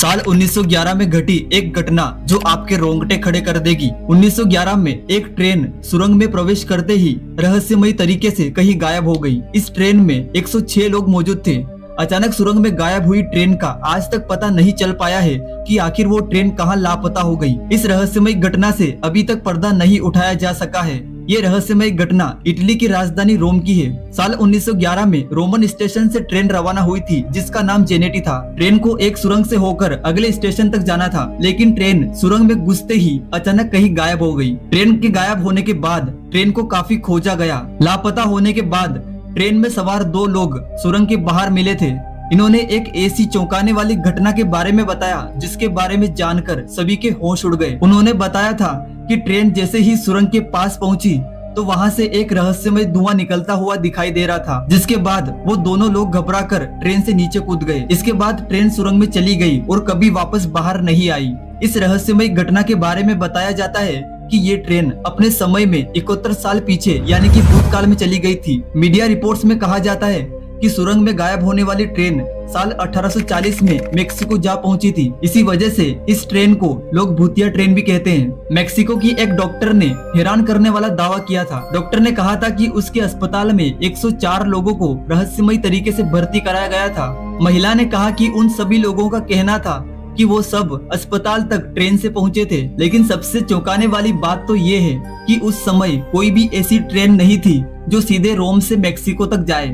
साल 1911 में घटी एक घटना जो आपके रोंगटे खड़े कर देगी। 1911 में एक ट्रेन सुरंग में प्रवेश करते ही रहस्यमयी तरीके से कहीं गायब हो गई। इस ट्रेन में 106 लोग मौजूद थे। अचानक सुरंग में गायब हुई ट्रेन का आज तक पता नहीं चल पाया है कि आखिर वो ट्रेन कहां लापता हो गई। इस रहस्यमयी घटना से अभी तक पर्दा नहीं उठाया जा सका है। ये रहस्यमयी घटना इटली की राजधानी रोम की है। साल 1911 में रोमन स्टेशन से ट्रेन रवाना हुई थी जिसका नाम जेनेटी था। ट्रेन को एक सुरंग से होकर अगले स्टेशन तक जाना था, लेकिन ट्रेन सुरंग में घुसते ही अचानक कहीं गायब हो गई। ट्रेन के गायब होने के बाद ट्रेन को काफी खोजा गया। लापता होने के बाद ट्रेन में सवार 2 लोग सुरंग के बाहर मिले थे। इन्होंने एक ऐसी चौंकाने वाली घटना के बारे में बताया जिसके बारे में जानकर सभी के होश उड़ गए। उन्होंने बताया था कि ट्रेन जैसे ही सुरंग के पास पहुंची तो वहां से एक रहस्यमय धुआं निकलता हुआ दिखाई दे रहा था, जिसके बाद वो दोनों लोग घबराकर ट्रेन से नीचे कूद गए। इसके बाद ट्रेन सुरंग में चली गई और कभी वापस बाहर नहीं आई। इस रहस्यमय घटना के बारे में बताया जाता है कि ये ट्रेन अपने समय में 71 साल पीछे यानी कि भूतकाल में चली गई थी। मीडिया रिपोर्ट्स में कहा जाता है कि सुरंग में गायब होने वाली ट्रेन साल 1840 में मेक्सिको जा पहुंची थी। इसी वजह से इस ट्रेन को लोग भूतिया ट्रेन भी कहते हैं। मेक्सिको की एक डॉक्टर ने हैरान करने वाला दावा किया था। डॉक्टर ने कहा था कि उसके अस्पताल में 104 लोगों को रहस्यमय तरीके से भर्ती कराया गया था। महिला ने कहा कि उन सभी लोगों का कहना था कि वो सब अस्पताल तक ट्रेन से पहुंचे थे, लेकिन सबसे चौंकाने वाली बात तो ये है कि उस समय कोई भी ऐसी ट्रेन नहीं थी जो सीधे रोम से मेक्सिको तक जाए।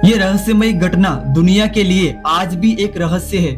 ये रहस्यमयी घटना दुनिया के लिए आज भी एक रहस्य है।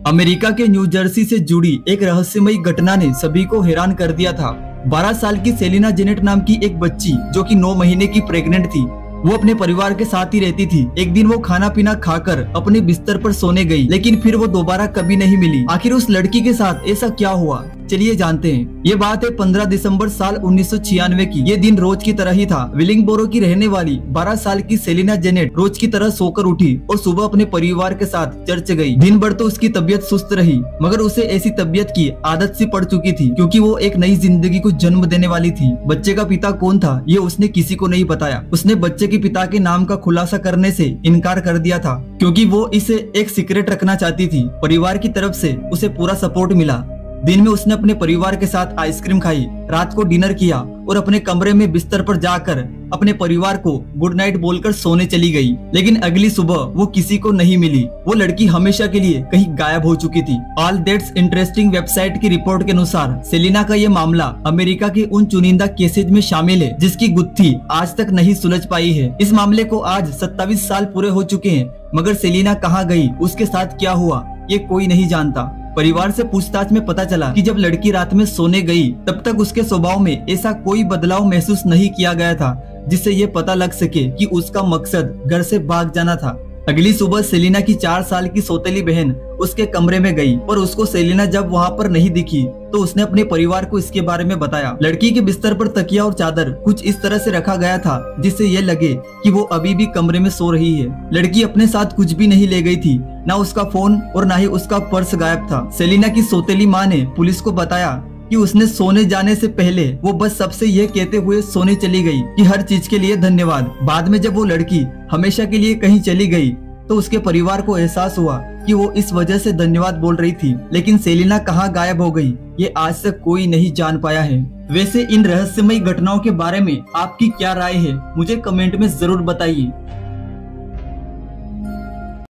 अमेरिका के न्यू जर्सी से जुड़ी एक रहस्यमयी घटना ने सभी को हैरान कर दिया था। 12 साल की सेलिना जेनेट नाम की एक बच्ची जो कि 9 महीने की प्रेग्नेंट थी, वो अपने परिवार के साथ ही रहती थी। एक दिन वो खाना पीना खाकर अपने बिस्तर पर सोने गई, लेकिन फिर वो दोबारा कभी नहीं मिली। आखिर उस लड़की के साथ ऐसा क्या हुआ, चलिए जानते हैं। ये बात है 15 दिसंबर साल 1996 की। ये दिन रोज की तरह ही था। विलिंगबोरो की रहने वाली 12 साल की सेलिना जेनेट रोज की तरह सोकर उठी और सुबह अपने परिवार के साथ चर्च गई। दिन भर तो उसकी तबीयत सुस्त रही, मगर उसे ऐसी तबीयत की आदत सी पड़ चुकी थी क्योंकि वो एक नई जिंदगी को जन्म देने वाली थी। बच्चे का पिता कौन था ये उसने किसी को नहीं बताया। उसने बच्चे के पिता के नाम का खुलासा करने से इनकार कर दिया था क्योंकि वो इसे एक सीक्रेट रखना चाहती थी। परिवार की तरफ से उसे पूरा सपोर्ट मिला। दिन में उसने अपने परिवार के साथ आइसक्रीम खाई, रात को डिनर किया और अपने कमरे में बिस्तर पर जाकर अपने परिवार को गुड नाइट बोलकर सोने चली गई। लेकिन अगली सुबह वो किसी को नहीं मिली। वो लड़की हमेशा के लिए कहीं गायब हो चुकी थी। ऑल दैट्स इंटरेस्टिंग वेबसाइट की रिपोर्ट के अनुसार सेलिना का ये मामला अमेरिका के उन चुनिंदा केसेज में शामिल है जिसकी गुत्थी आज तक नहीं सुलझ पाई है। इस मामले को आज 27 साल पूरे हो चुके हैं, मगर सेलिना कहाँ गई, उसके साथ क्या हुआ, ये कोई नहीं जानता। परिवार से पूछताछ में पता चला कि जब लड़की रात में सोने गई तब तक उसके स्वभाव में ऐसा कोई बदलाव महसूस नहीं किया गया था जिससे ये पता लग सके कि उसका मकसद घर से भाग जाना था। अगली सुबह सेलिना की 4 साल की सौतेली बहन उसके कमरे में गई और उसको सेलिना जब वहाँ पर नहीं दिखी तो उसने अपने परिवार को इसके बारे में बताया। लड़की के बिस्तर पर तकिया और चादर कुछ इस तरह से रखा गया था जिससे ये लगे कि वो अभी भी कमरे में सो रही है। लड़की अपने साथ कुछ भी नहीं ले गई थी, ना उसका फोन और ना ही उसका पर्स गायब था। सेलिना की सौतेली माँ ने पुलिस को बताया कि उसने सोने जाने से पहले वो बस सबसे ये कहते हुए सोने चली गई कि हर चीज के लिए धन्यवाद। बाद में जब वो लड़की हमेशा के लिए कहीं चली गई तो उसके परिवार को एहसास हुआ कि वो इस वजह से धन्यवाद बोल रही थी। लेकिन सेलिना कहाँ गायब हो गई ये आज तक कोई नहीं जान पाया है। वैसे इन रहस्यमयी घटनाओं के बारे में आपकी क्या राय है, मुझे कमेंट में जरूर बताइए।